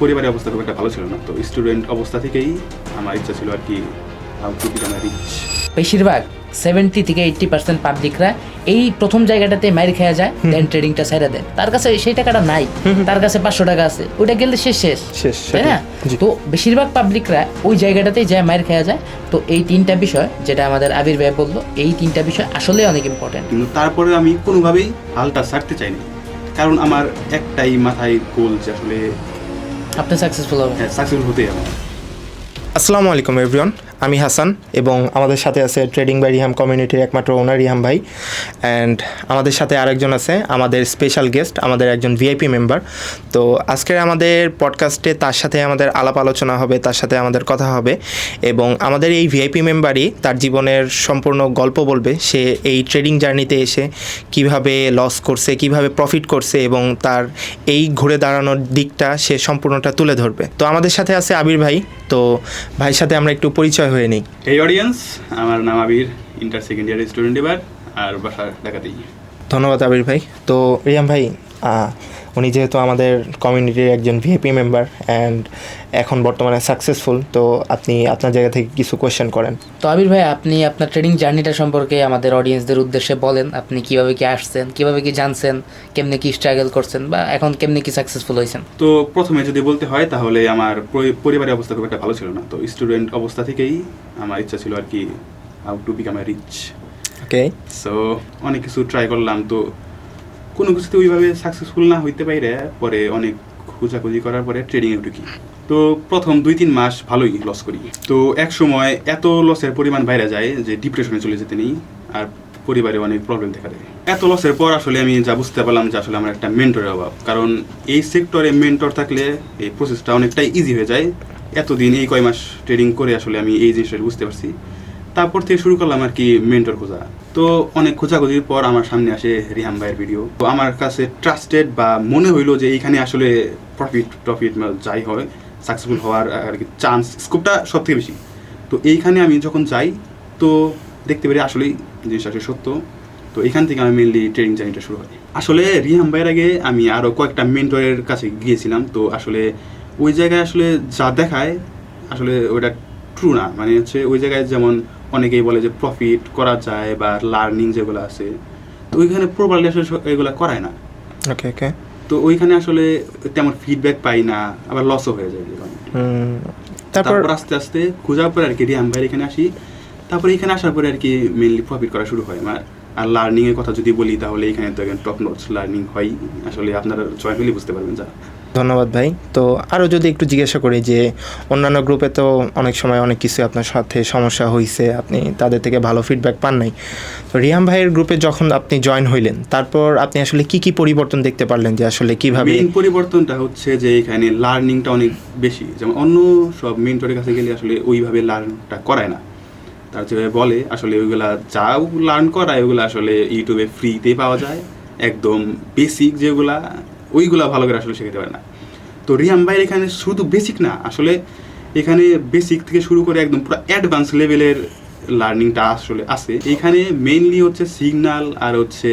পরিবারের অবস্থা খুব একটা ভালো ছিল না, তো স্টুডেন্ট অবস্থা থেকেই আমার ইচ্ছা ছিল আর কি হাউ টু বিকাম রিচ। বেশিরভাগ 70 থেকে 80% পাবলিকরা এই প্রথম জায়গাটাতে মাইর খেয়া যায়, দেন ট্রেডিংটা ছাইড়া দেয়। তার কাছে সেই টাকাটা নাই, তার কাছে 500 টাকা আছে, ওইটা গেলে শেষ, তাই না? তো বেশিরভাগ পাবলিকরা ওই জায়গাটাতেই যায় মাইর খেয়া যায়। তো এই তিনটা বিষয় যেটা আমাদের আবির ভাই বললো, এই তিনটা বিষয় আসলে অনেক ইম্পর্টেন্ট। কিন্তু তারপরে আমি কোনোভাবেই হালটা ছাড়তে চাইনি, কারণ আমার একটাই মাথায় গোল যে আসলে আপনি সাকসেসফুল হবেন। সাকসেসফুল হতে হবে। আসসালামু আলাইকুম এভরিওয়ান, আমি হাসান এবং আমাদের সাথে আছে ট্রেডিং বাই রিহাম কমিউনিটির একমাত্র ওনার রিহাম ভাই, অ্যান্ড আমাদের সাথে আরেকজন আছে আমাদের স্পেশাল গেস্ট, আমাদের একজন ভিআইপি মেম্বার। তো আজকের আমাদের পডকাস্টে তার সাথে আমাদের আলাপ আলোচনা হবে, তার সাথে আমাদের কথা হবে এবং আমাদের এই ভিআইপি মেম্বারই তার জীবনের সম্পূর্ণ গল্প বলবে। সে এই ট্রেডিং জার্নিতে এসে কিভাবে লস করছে, কিভাবে প্রফিট করছে এবং তার এই ঘুরে দাঁড়ানোর দিকটা সে সম্পূর্ণটা তুলে ধরবে। তো আমাদের সাথে আছে আবির ভাই। তো ভাইয়ের সাথে আমরা একটু পরিচয় হয়ে নিই। এই অডিয়েন্স, আমার নাম আবির, ইন্টার সেকেন্ড ইয়ারের স্টুডেন্ট এবার, আর বাসা ঢাকাতেই। ধন্যবাদ আবির ভাই। তো রিয়াম ভাই, উনি যেহেতু আমাদের কমিউনিটির একজন ভিআইপি মেম্বার অ্যান্ড এখন বর্তমানে সাকসেসফুল, তো আপনি আপনার জায়গা থেকে কিছু কোয়েশ্চেন করেন। তো আবির ভাই, আপনি আপনার ট্রেডিং জার্নিটা সম্পর্কে আমাদের অডিয়েন্সদের উদ্দেশ্যে বলেন। আপনি কিভাবে কি আসছেন, কিভাবে কি জানছেন, কেমনে কি স্ট্রাগল করছেন, বা এখন কেমনে কি সাকসেসফুল হয়েছেন? তো প্রথমে যদি বলতে হয় তাহলে আমার পরিবারের অবস্থা খুব একটা ভালো ছিল না, তো স্টুডেন্ট অবস্থা থেকেই আমার ইচ্ছা ছিল আর কি how to become rich. Okay, so অনেক কিছু ট্রাই করলাম, তো কোনো কিছুতে ওইভাবে সাকসেসফুল না হইতে পারে, পরে অনেক খোঁজাখুঁজি করার পরে ট্রেডিংয়ে ঢুকি। তো প্রথম 2-3 মাস ভালোই লস করি, তো এক সময় এত লসের পরিমাণ বাইরে যায় যে ডিপ্রেশনে চলে যেতে নেই, আর পরিবারে অনেক প্রবলেম দেখা দেয়। এত লসের পর আসলে আমি যা বুঝতে পারলাম যে আসলে আমার একটা মেন্টরের অভাব, কারণ এই সেক্টরে মেন্টর থাকলে এই প্রসেসটা অনেকটাই ইজি হয়ে যায়। এতদিন এই কয় মাস ট্রেডিং করে আসলে আমি এই জিনিসটা বুঝতে পারছি। তারপর থেকে শুরু করলাম আর কি মেন্টর খোঁজা। তো অনেক খোঁজাখুঁজির পর আমার সামনে আসে রিহাম ভাইয়ের ভিডিও। তো আমার কাছে ট্রাস্টেড বা মনে হইলো যে এইখানে আসলে প্রফিট যাই হয় সাকসেসফুল হওয়ার আর কি চান্স, স্কোপটা সব থেকে বেশি। তো এইখানে আমি যখন যাই তো দেখতে পারি আসলেই জিনিসটা আসলে সত্য। তো এখান থেকে আমি মেনলি ট্রেডিং জার্নিটা শুরু হয়। আসলে রিহাম ভাইয়ের আগে আমি আরও কয়েকটা মেন্টরের কাছে গিয়েছিলাম, তো আসলে ওই জায়গায় আসলে যা দেখায় আসলে ওইটা ট্রু না। মানে হচ্ছে ওই জায়গায় যেমন অনেকেই বলে যে প্রফিট করা যায় বা লার্নিং যেগুলো আছে, তো ওইখানে প্রপারলি আসলে এগুলো করায় না। ওকে ওকে। তো ওইখানে আসলে তেমন ফিডব্যাক পাই না, আবার লসও হয়ে যায়। তারপর আস্তে আস্তে খোঁজার পরে আর কি রিহাম ভাইয়ের এখানে আসি। তারপরে এখানে আসার পরে আর কি মেনলি প্রফিট করা শুরু হয় আমার। আর লার্নিংয়ের কথা যদি বলি তাহলে এখানে তো টপ নোটস লার্নিং হয়, আসলে আপনারা জয়েন হলে বুঝতে পারবেন যা। ধন্যবাদ ভাই। তো আরও যদি একটু জিজ্ঞাসা করি যে অন্যান্য গ্রুপে তো অনেক সময় অনেক কিছু আপনার সাথে সমস্যা হয়েছে, আপনি তাদের থেকে ভালো ফিডব্যাক পান নাই। তো রিহাম ভাইয়ের গ্রুপে যখন আপনি জয়েন হইলেন, তারপর আপনি আসলে কি কি পরিবর্তন দেখতে পারলেন, যে আসলে কীভাবে? মেইন পরিবর্তনটা হচ্ছে যে এখানে লার্নিংটা অনেক বেশি। যেমন অন্য সব মেন্টরের কাছে গেলে আসলে ওইভাবে লার্নটা করায় না, তার যেভাবে বলে আসলে ওইগুলা যাও লার্ন করায় ওইগুলো আসলে ইউটিউবে ফ্রিতেই পাওয়া যায়। একদম বেসিক যেগুলা ওইগুলা ভালো করে আসলে শেখাতে পারে না। তো রিহাম ভাইয়ের এখানে শুধু বেসিক না, আসলে এখানে বেসিক থেকে শুরু করে একদম পুরো অ্যাডভান্স লেভেলের লার্নিংটা আসলে আছে। এখানে মেইনলি হচ্ছে সিগন্যাল, আর হচ্ছে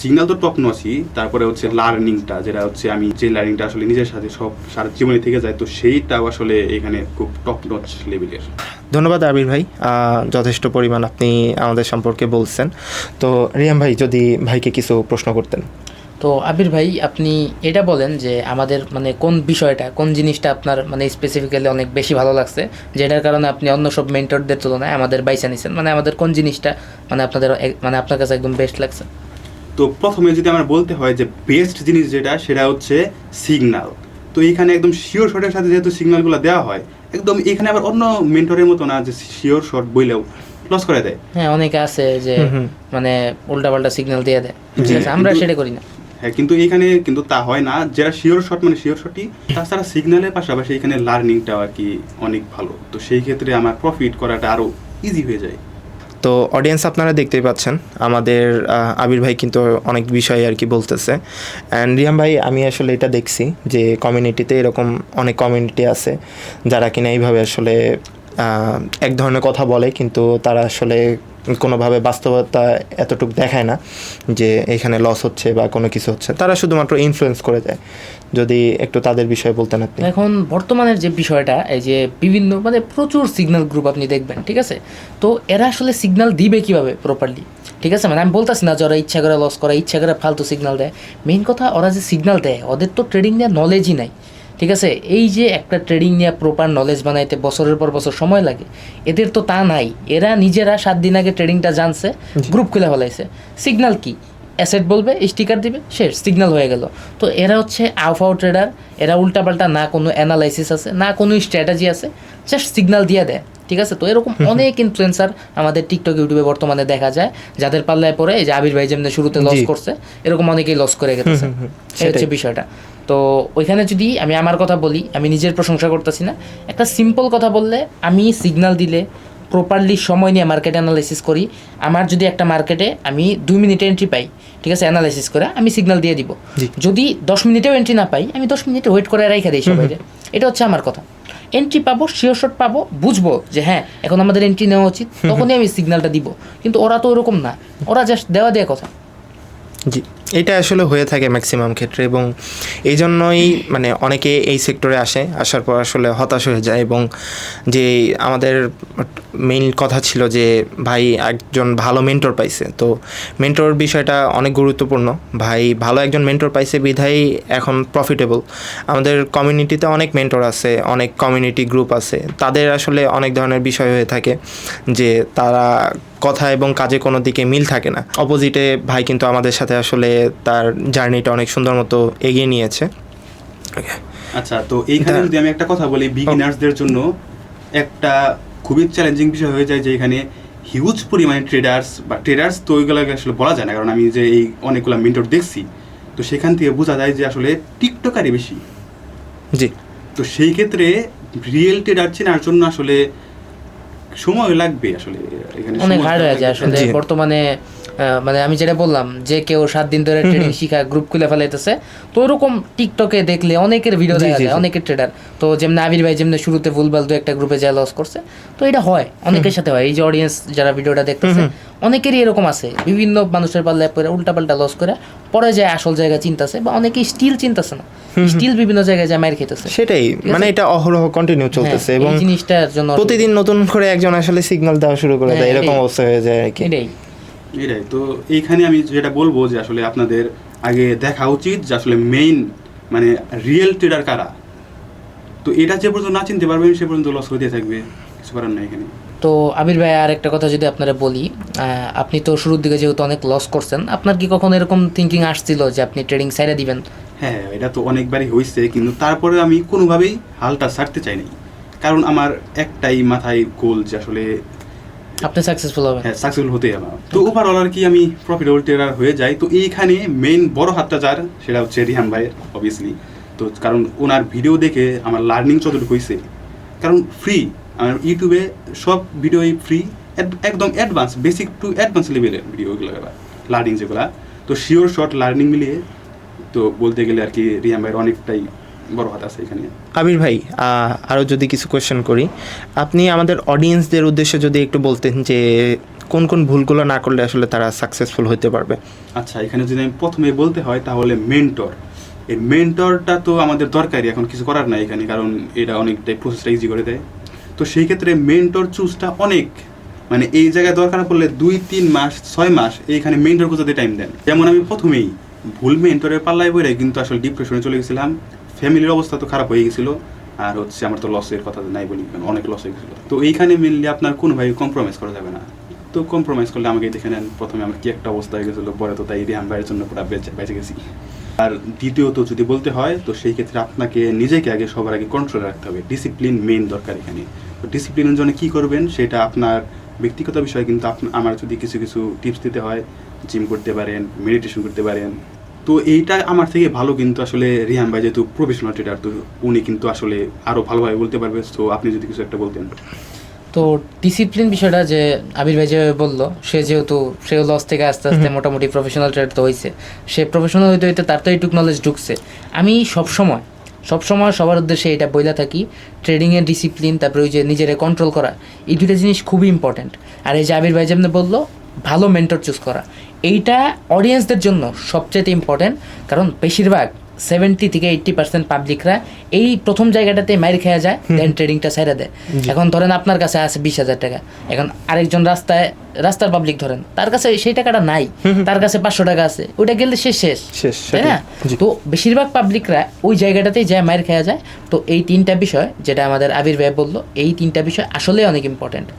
সিগন্যাল তো টপ নচই, তারপরে হচ্ছে লার্নিংটা যেটা হচ্ছে আমি যে লার্নিংটা আসলে নিজের সাথে সব সারা জীবনে থেকে যায়, তো সেইটাও আসলে এখানে খুব টপ নচ লেভেলের। ধন্যবাদ আবির ভাই, যথেষ্ট পরিমাণ আপনি আমাদের সম্পর্কে বলছেন। তো রিয়াম ভাই, যদি ভাইকে কিছু প্রশ্ন করতেন। তো আবির ভাই, আপনি এটা বলেন যে আমাদের মানে কোন বিষয়টা, কোন জিনিসটা আপনার মানে স্পেসিফিক্যালি অনেক বেশি ভালো লাগছে, যেটার কারণে আপনি অন্য সব মেন্টরদের তুলনায় আমাদের বাইসা নিছেন, মানে আমাদের কোন জিনিসটা মানে আপনার কাছে একদম বেস্ট লাগছে? তো প্রথমে যদি আমার বলতে হয় যে বেস্ট জিনিস যেটা, সেটা হচ্ছে সিগন্যাল। তো এখানে একদম শিওর শর্টের সাথে যেহেতু সিগন্যালগুলো দেওয়া হয়, একদম এখানে আবার অন্য মেন্টরের মতো না যে শিওর শর্ট বইলেও লস করে দেয়। হ্যাঁ, অনেকে আছে যে মানে উল্টাপাল্টা সিগন্যাল দিয়ে দেয়, আমরা সেটা করি না। হ্যাঁ, কিন্তু এখানে কিন্তু তা হয় না, যেটা শিওর শর্ট মানে শিওর শর্টই। তাছাড়া সিগন্যালের পাশাপাশি এখানে লার্নিংটাও আর কি অনেক ভালো, তো সেই ক্ষেত্রে আমার প্রফিট করাটা আরও ইজি হয়ে যায়। তো অডিয়েন্স আপনারা দেখতেই পাচ্ছেন আমাদের আবির ভাই কিন্তু অনেক বিষয় আর কি বলতেছে। অ্যান্ড রিয়াম ভাই, আমি আসলে এটা দেখছি যে কমিউনিটিতে এরকম অনেক কমিউনিটি আছে যারা কিনা এইভাবে আসলে এক ধরনের কথা বলে, কিন্তু তারা আসলে কোনোভাবে বাস্তবতা এতটুকু দেখায় না যে এখানে লস হচ্ছে বা কোনো কিছু হচ্ছে, তারা শুধুমাত্র ইনফ্লুয়েন্স করে যায়। যদি একটু তাদের বিষয়ে বলতেন আপনি। এখন বর্তমানের যে বিষয়টা, এই যে বিভিন্ন মানে প্রচুর সিগন্যাল গ্রুপ আপনি দেখবেন, ঠিক আছে, তো এরা আসলে সিগন্যাল দিবে কিভাবে প্রপারলি, ঠিক আছে, মানে আমি বলতেছি না যে ওরা ইচ্ছা করে লস করে, ইচ্ছা করে ফালতু সিগন্যাল দেয়। মেইন কথা, ওরা যে সিগন্যাল দেয় ওদের তো ট্রেডিং নিয়ে নলেজই নাই, ঠিক আছে। এই যে একটা ট্রেডিং নিয়ে প্রপার নলেজ বানাইতে বছরের পর বছর সময় লাগে, এদের তো তা নাই। এরা নিজেরা 7 দিন আগে ট্রেডিংটা জানছে, গ্রুপ খুলে ফেলাইছে। সিগন্যাল কি? অ্যাসেট বলবে, স্টিকার দিবে, শেষ, সিগন্যাল হয়ে গেল। তো এরা হচ্ছে আউটফাউ ট্রেডার। এরা উল্টাপাল্টা না কোনো অ্যানালাইসিস আছে, না কোনো স্ট্র্যাটেজি আছে, জাস্ট সিগন্যাল দিয়ে দেয়, ঠিক আছে। তো এরকম অনেক ইনফ্লুয়েন্সার আমাদের টিকটক ইউটিউবে বর্তমানে দেখা যায়, যাদের পাল্লায় পরে এই যে আবির ভাই যেমনি শুরুতে লস করছে, এরকম অনেকেই লস করে গেছে। এই হচ্ছে বিষয়টা। তো ওইখানে যদি আমি আমার কথা বলি, আমি নিজের প্রশংসা করতেছি না, একটা সিম্পল কথা বললে, আমি সিগন্যাল দিলে প্রপারলি সময় নিয়ে মার্কেট অ্যানালাইসিস করি। আমার যদি একটা মার্কেটে আমি 2 মিনিটে এন্ট্রি পাই, ঠিক আছে, অ্যানালাইসিস করে আমি সিগন্যাল দিয়ে দিব। যদি 10 মিনিটেও এন্ট্রি না পাই, আমি 10 মিনিটে ওয়েট করে রেখে দিই সবাই। এটা হচ্ছে আমার কথা। এন্ট্রি পাবো, শিওর শট পাবো, বুঝবো যে হ্যাঁ এখন আমাদের এন্ট্রি নেওয়া উচিত, তখনই আমি সিগন্যালটা দিব। কিন্তু ওরা তো ওরকম না, ওরা জাস্ট দেওয়া দেওয়া কথা। জি, এটা আসলে হয়ে থাকে ম্যাক্সিমাম ক্ষেত্রে, এবং এই জন্যই মানে অনেকে এই সেক্টরে আসার পর আসলে হতাশ হয়ে যায়। এবং যে আমাদের মেইন কথা ছিল যে ভাই একজন ভালো মেন্টর পাইছে, তো মেন্টর বিষয়টা অনেক গুরুত্বপূর্ণ। ভাই ভালো একজন মেন্টর পাইছে বিধায় এখন প্রফিটেবল। আমাদের কমিউনিটিতে অনেক মেন্টর আছে, অনেক কমিউনিটি গ্রুপ আছে, তাদের আসলে অনেক ধরনের বিষয় হয়ে থাকে যে তারা কথা এবং কাজে কোনো দিকে মিল থাকে না। অপোজিটে ভাই কিন্তু আমাদের সাথে আসলে তার জার্নিটা অনেক সুন্দর মতো এগিয়ে নিয়েছে। আচ্ছা, তো এইখানে যদি আমি একটা কথা বলি, বিগিনার্সদের জন্য একটা খুবই চ্যালেঞ্জিং বিষয় হয়ে যায় যে এখানে হিউজ পরিমাণে ট্রেডার্স তো ওইগুলোকে আসলে বলা যায় না, কারণ আমি যে এই অনেকগুলো মেন্টর দেখছি, তো সেখান থেকে বোঝা যায় যে আসলে টিকটকারই বেশি। জি, তো সেই ক্ষেত্রে রিয়েল ট্রেডার চেনার জন্য আসলে সময় লাগবে, আসলে এখানে অনেক সময় হার্ড হয়ে যায় আসলে জি। বর্তমানে। মানে আমি যেটা বললাম যে কেউ 7 দিন ধরে ট্রেডিং শিখা গ্রুপ খুলে ফেলাইতেছে, তো ওরকম টিকটকে দেখলে অনেকের ভিডিও দেখা যায়, অনেকের ট্রেডার। তো যেমন আবির ভাই যেমন শুরুতে ভুলভাল দু একটা গ্রুপে যা লস করছে, তো এটা হয় অনেকের সাথে হয়। এই যে অডিয়েন্স যারা ভিডিওটা দেখতেছে, অনেকেরই এরকম আছে, বিভিন্ন মানুষের পাল্লায় পরে উল্টাপাল্টা লস করে পরে যায় আসল জায়গায় চিন্তাছে, বা অনেকেই স্টিল চিন্তাছে না, স্টিল বিভিন্ন জায়গায় যায় মার খেতেছে। সেটাই, মানে এটা অহরহ কন্টিনিউ চলতেছে এবং এই জিনিসটার জন্য প্রতিদিন নতুন করে একজন আসলে সিগন্যাল দেওয়া শুরু করে দেয়, এরকম অবস্থা হয়ে যায় আর কি। এটাই। তো এইখানে আমি যেটা বলবো যে আসলে আপনাদের আগে দেখা উচিত যে আসলে মেইন মানে রিয়েল ট্রেডার কারা। তো এটা যে পর্যন্ত না চিনতে পারবেন সে পর্যন্ত লস হতে থাকবে, কিছু করার নাই এখানে। তো আবির ভাই আর একটা কথা যদি আপনারা বলি, আপনি তো শুরুর দিকে যেহেতু অনেক লস করছেন, আপনার কি কখনো এরকম থিঙ্কিং আসছিল যে আপনি ট্রেডিং সাইডে দিবেন? হ্যাঁ, এটা তো অনেকবারই হয়েছে, কিন্তু তারপরে আমি কোনোভাবেই হালটা ছাড়তে চাই নাই, কারণ আমার একটাই মাথায় গোল যে আসলে আপনি সাকসেসফুল হবেন। হ্যাঁ, সাকসেসফুল হতে হবে। তো ওভারঅল আর কি আমি প্রফিটেবল ট্রেডার হয়ে যাই। তো এইখানে মেইন বড় হাতটা যার, সেটা হচ্ছে রিহান ভাইয়ের অবভিয়াসলি। তো কারণ ওনার ভিডিও দেখে আমার লার্নিং যতটুকু হয়েছে, কারণ ফ্রি, আমার ইউটিউবে সব ভিডিওই ফ্রি, একদম অ্যাডভান্স, বেসিক টু অ্যাডভান্স লেভেলের ভিডিওগুলো লার্নিং যেগুলো। তো শিওর শর্ট লার্নিং মিলিয়ে তো বলতে গেলে আর কি রিহান ভাইয়ের অনেকটাই বড় হাত আছে এখানে। আবির ভাই, আরও যদি কিছু কোয়েশ্চেন করি, আপনি আমাদের অডিয়েন্সদের উদ্দেশ্যে যদি একটু বলতেন যে কোন কোন ভুলগুলো না করলে আসলে তারা সাকসেসফুল হতে পারবে। আচ্ছা, এখানে যদি আমি প্রথমে বলতে হয় তাহলে মেন্টর। এই মেন্টরটা তো আমাদের দরকারই, এখন কিছু করার নাই এখানে, কারণ এটা অনেকটাই প্রসেসটা ইজি করে দেয়। তো সেই ক্ষেত্রে মেন্টর চুজটা অনেক মানে এই জায়গায় দরকার পড়লে 2-3 মাস 6 মাস এইখানে মেন্টর খুঁজতে টাইম দেন। যেমন আমি প্রথমেই ভুল মেন্টরের পাল্লায় পড়ে কিন্তু আসলে ডিপ্রেশনে চলে গেছিলাম, ফ্যামিলির অবস্থা তো খারাপ হয়ে গেছিলো, আর হচ্ছে আমার তো লসের কথা নাই বলি, অনেক লস হয়ে গেছিলো। তো এইখানে মেনলি আপনার কোনোভাবে কম্প্রোমাইজ করা যাবে না। তো কম্প্রোমাইজ করলে আমাকে দেখে নেন, প্রথমে আমার কি একটা অবস্থা হয়ে গেছিলো, পরে তো তাই রিহান ভাইয়ের জন্য পুরো বেঁচে গেছি। আর দ্বিতীয়ত যদি বলতে হয়, তো সেই ক্ষেত্রে আপনাকে নিজেকে আগে সবার আগে কন্ট্রোলে রাখতে হবে। ডিসিপ্লিন মেইন দরকার এখানে। তো ডিসিপ্লিনের জন্য কী করবেন সেটা আপনার ব্যক্তিগত বিষয়, কিন্তু আমার যদি কিছু কিছু টিপস দিতে হয়, জিম করতে পারেন, মেডিটেশন করতে পারেন। তো এইটা আমার থেকে ভালো কিন্তু আসলে রিহান ভাই যেহেতু প্রফেশনাল ট্রেডার, তো উনি কিন্তু আসলে আরও ভালোভাবে বলতে পারবে। তো আপনি যদি কিছু একটা বলতেন। তো ডিসিপ্লিন বিষয়টা যে আবির ভাই যেভাবে বললো, সেও লস থেকে আস্তে আস্তে মোটামুটি প্রফেশনাল ট্রেড তো হয়েছে, সে প্রফেশনাল হইতে হইতে তার তো এইটুক নলেজ ঢুকছে। আমি সবসময় সবার উদ্দেশ্যে এটা বইলা থাকি, ট্রেডিংয়ের ডিসিপ্লিন, তারপরে ওই যে নিজের কন্ট্রোল করা, এই দুইটা জিনিস খুবই ইম্পর্ট্যান্ট। আর এই যে আবির ভাই যেমন বললো, ভালো মেন্টর চুজ করা, এইটা অডিয়েন্সদের জন্য সবচেয়ে ইম্পর্ট্যান্ট। কারণ বেশিরভাগ 70 থেকে 80% পাবলিকরা এই প্রথম জায়গাটাতে মাইর খেয়ে যায়, দেন ট্রেডিংটা ছাইরা দেয়। এখন ধরেন আপনার কাছে আছে 20,000 টাকা, এখন আরেকজন রাস্তার পাবলিক ধরেন, তার কাছে সেই টাকাটা নাই, তার কাছে 500 টাকা আছে, ওইটা গেলে শেষ, তাই না? তো বেশিরভাগ পাবলিকরা ওই জায়গাটাতেই যায় মাইর খেয়ে যায়। তো এই 3টা বিষয় যেটা আমাদের আবির ভাই বললো, এই 3টা বিষয় আসলে অনেক ইম্পর্ট্যান্ট।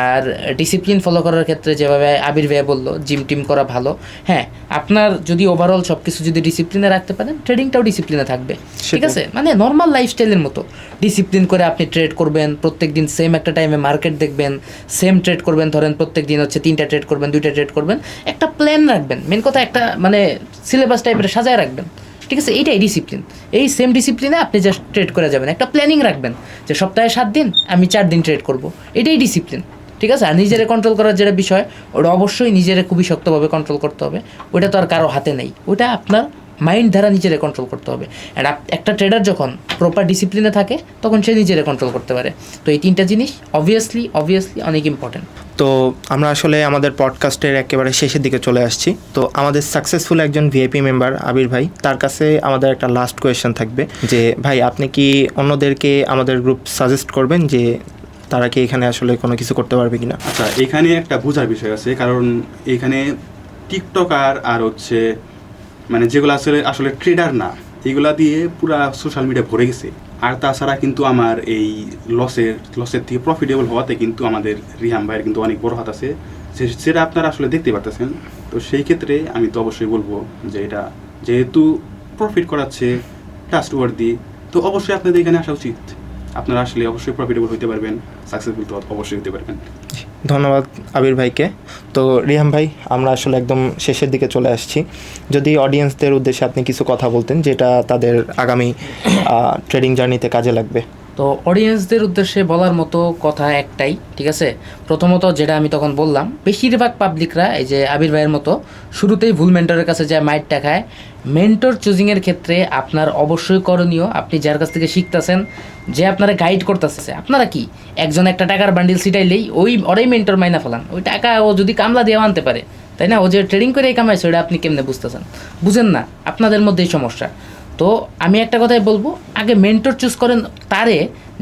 আর ডিসিপ্লিন ফলো করার ক্ষেত্রে যেভাবে আবির ভাই বললো, জিম টিম করা ভালো। হ্যাঁ, আপনার যদি ওভারঅল সব কিছু যদি ডিসিপ্লিনে রাখতে পারেন, ট্রেডিংটাও ডিসিপ্লিনে থাকবে, ঠিক আছে? মানে নর্মাল লাইফস্টাইলের মতো ডিসিপ্লিন করে আপনি ট্রেড করবেন, প্রত্যেক দিন সেম একটা টাইমে মার্কেট দেখবেন, সেম ট্রেড করবেন, ধরেন প্রত্যেক দিন হচ্ছে 3টা ট্রেড করবেন, 2টা ট্রেড করবেন, একটা প্ল্যান রাখবেন, মেন কথা একটা মানে সিলেবাস টাইপের সাজায় রাখবেন, ঠিক আছে? এইটাই ডিসিপ্লিন। এই সেম ডিসিপ্লিনে আপনি জাস্ট ট্রেড করে যাবেন, একটা প্ল্যানিং রাখবেন যে সপ্তাহে 7 দিন আমি 4 দিন ট্রেড করব, এটাই ডিসিপ্লিন, ঠিক আছে? আর নিজেরে কন্ট্রোল করার যেটা বিষয়, ওটা অবশ্যই নিজেরে খুবই শক্তভাবে কন্ট্রোল করতে হবে। ওটা তো আর কারো হাতে নেই, ওটা আপনার মাইন্ড দ্বারা নিজেরে কন্ট্রোল করতে হবে। অ্যান্ড একটা ট্রেডার যখন প্রপার ডিসিপ্লিনে থাকে, তখন সে নিজেরে কন্ট্রোল করতে পারে। তো এই 3টা জিনিস অবভিয়াসলি অনেক ইম্পর্টেন্ট। তো আমরা আসলে আমাদের পডকাস্টের একেবারে শেষের দিকে চলে আসছি। তো আমাদের সাকসেসফুল একজন ভিআইপি মেম্বার আবির ভাই, তার কাছে আমাদের একটা লাস্ট কোয়েশ্চেন থাকবে যে ভাই, আপনি কি অন্যদেরকে আমাদের গ্রুপ সাজেস্ট করবেন যে তারা কি এখানে আসলে কোনো কিছু করতে পারবে কিনা? আচ্ছা, এখানে একটা বোঝার বিষয় আছে, কারণ এখানে টিকটকার আর হচ্ছে মানে যেগুলো আসলে ট্রেডার না, এগুলা দিয়ে পুরা সোশ্যাল মিডিয়া ভরে গেছে। আর তাছাড়া কিন্তু আমার এই লসের থেকে প্রফিটেবল হওয়াতে কিন্তু আমাদের রিহাম ভাইয়ের কিন্তু অনেক বড় হাত আছে, সেটা আপনারা আসলে দেখতে পারতেছেন। তো সেই ক্ষেত্রে আমি তো অবশ্যই বলবো যে এটা যেহেতু প্রফিট করাচ্ছে, ট্রাস্টওয়ার্দি, তো অবশ্যই আপনাদের এখানে আসা উচিত। আপনারা আসলে অবশ্যই প্রফিটেবল হতে পারবেন, সাকসেসফুল তো অবশ্যই হতে পারবেন। ধন্যবাদ আবির ভাইকে। তো রিহাম ভাই, আমরা আসলে একদম শেষের দিকে চলে আসছি। যদি অডিয়েন্সদের উদ্দেশ্যে আপনি কিছু কথা বলতেন যেটা তাদের আগামী ট্রেডিং জার্নিতে কাজে লাগবে। তো অডিয়েন্সদের উদ্দেশ্যে বলার মতো কথা একটাই, ঠিক আছে? প্রথমত যেটা আমি তখন বললাম, বেশিরভাগ পাবলিকরা এই যে আবির ভাইয়ের মতো শুরুতেই ভুল মেন্টরের কাছে যায় মাইটটা খায়। মেন্টর চুজিংয়ের ক্ষেত্রে আপনার অবশ্যই করণীয়, আপনি যার কাছ থেকে শিখতেছেন, যে আপনারা গাইড করতেছে, আপনারা কি একজন একটা টাকার বান্ডিল ছিটাইলেই ওরাই মেন্টর মাইনা ফেলান? ওই টাকা ও যদি কামলা দিয়ে আনতে পারে, তাই না? ও যে ট্রেডিং করে কামাইছে, ওটা আপনি কেমনে বুঝেন না, আপনাদের মধ্যেই সমস্যা। তো আমি একটা কথাই বলবো, আগে মেন্টর চুজ করেন তারে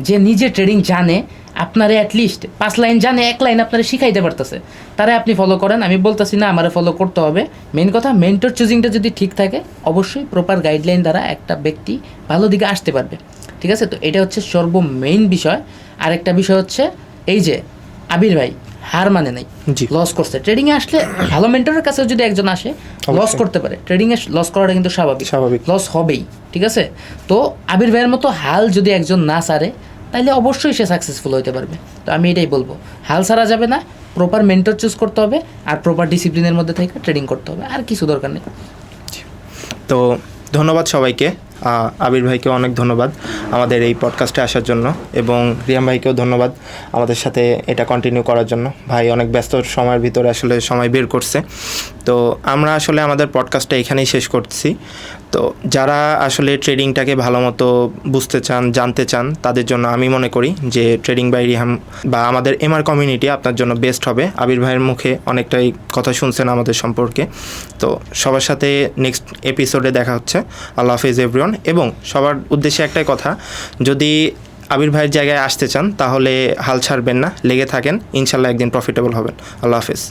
যে নিজে ট্রেডিং জানে, আপনারে অ্যাটলিস্ট 5 লাইন জানে, 1 লাইন আপনারা শিখাইতে পারতেছে, তারে আপনি ফলো করেন। আমি বলতেছি না আমারে ফলো করতে হবে, মেন কথা মেন্টর চুজিংটা যদি ঠিক থাকে, অবশ্যই প্রপার গাইডলাইন দ্বারা একটা ব্যক্তি ভালো দিকে আসতে পারবে, ঠিক আছে? তো এটা হচ্ছে সর্বমেইন বিষয়। আরেকটা বিষয় হচ্ছে এই যে আবির ভাই হার মানে নাই, লস করছে। ট্রেডিংয়ে আসলে ভালো মেন্টরের কাছেও যদি একজন আসে, লস করতে পারে। ট্রেডিংয়ে লস করাটা কিন্তু স্বাভাবিক, লস হবেই, ঠিক আছে? তো আবির ভাইয়ের মতো হাল যদি একজন না ছাড়ে, তাহলে অবশ্যই সে সাকসেসফুল হতে পারবে। তো আমি এটাই বলবো, হাল ছাড়া যাবে না, প্রপার মেন্টর চুজ করতে হবে, আর প্রপার ডিসিপ্লিনের মধ্যে থেকে ট্রেডিং করতে হবে, আর কিছু দরকার নেই। তো ধন্যবাদ সবাইকে। আবির ভাইকে অনেক ধন্যবাদ আমাদের এই পডকাস্টে আসার জন্য, এবং রিয়াম ভাইকেও ধন্যবাদ আমাদের সাথে এটা কন্টিনিউ করার জন্য। ভাই অনেক ব্যস্ত সময়ের ভিতরে আসলে সময় বের করছে। তো আমরা আসলে আমাদের পডকাস্টটা এখানেই শেষ করছি। তো যারা আসলে ট্রেডিংটাকে ভালো মতো বুঝতে চান, জানতে চান, তাদের জন্য আমি মনে করি যে ট্রেডিং বাই রিহাম বা আমাদের এমআর কমিউনিটি আপনার জন্য বেস্ট হবে। আবির ভাইয়ের মুখে অনেকটাই কথা শুনছেন আমাদের সম্পর্কে। তো সবার সাথে নেক্সট এপিসোডে দেখা হচ্ছে। আল্লাহ হাফেজ এভরিওয়ান। এবং সবার উদ্দেশ্যে একটাই কথা, যদি আবির ভাইয়ের জায়গায় আসতে চান তাহলে হাল ছাড়বেন না, লেগে থাকেন, ইনশাল্লাহ একদিন প্রফিটেবল হবেন। আল্লাহ হাফেজ।